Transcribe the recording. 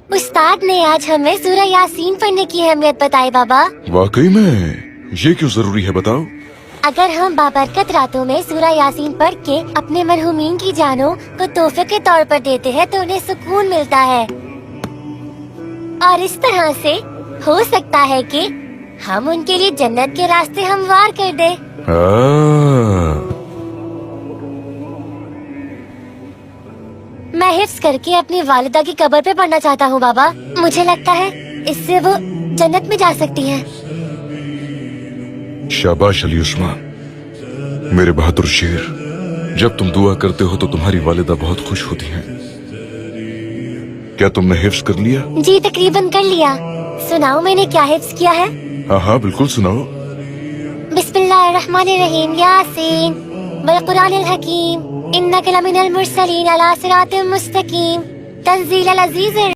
उस्ताद ने आज हमें सूरह यासीन पढ़ने की अहमियत बताई बाबा। वाकई में ये क्यों जरूरी है बताओ? अगर हम बाबरकत रातों में सूरह यासीन पढ़ के अपने मरहूमीन की जानों को तोहफे के तौर पर देते हैं तो उन्हें सुकून मिलता है, और इस तरह से हो सकता है कि हम उनके लिए जन्नत के रास्ते हमवार कर दे। मैं हिफ्ज करके अपनी वालिदा की कब्र पे पढ़ना चाहता हूँ बाबा। मुझे लगता है इससे वो जन्नत में जा सकती हैं। शाबाश अली उस्मान, मेरे बहादुर शेर। जब तुम दुआ करते हो तो तुम्हारी वालिदा बहुत खुश होती हैं। क्या तुमने हिफ्ज कर लिया? जी तकरीबन कर लिया। सुनाओ मैंने क्या हिफ्ज किया है? हाँ हाँ बिल्कुल सुनाओ। बिस्मिल्लाहिर्रहमानिर्रहीम, यासीन वल कुरानिल हकीम, इन्नका लमिनल मुरसलीन अला सिरातिल मुस्तकीम, तंजीलल अजीज़िर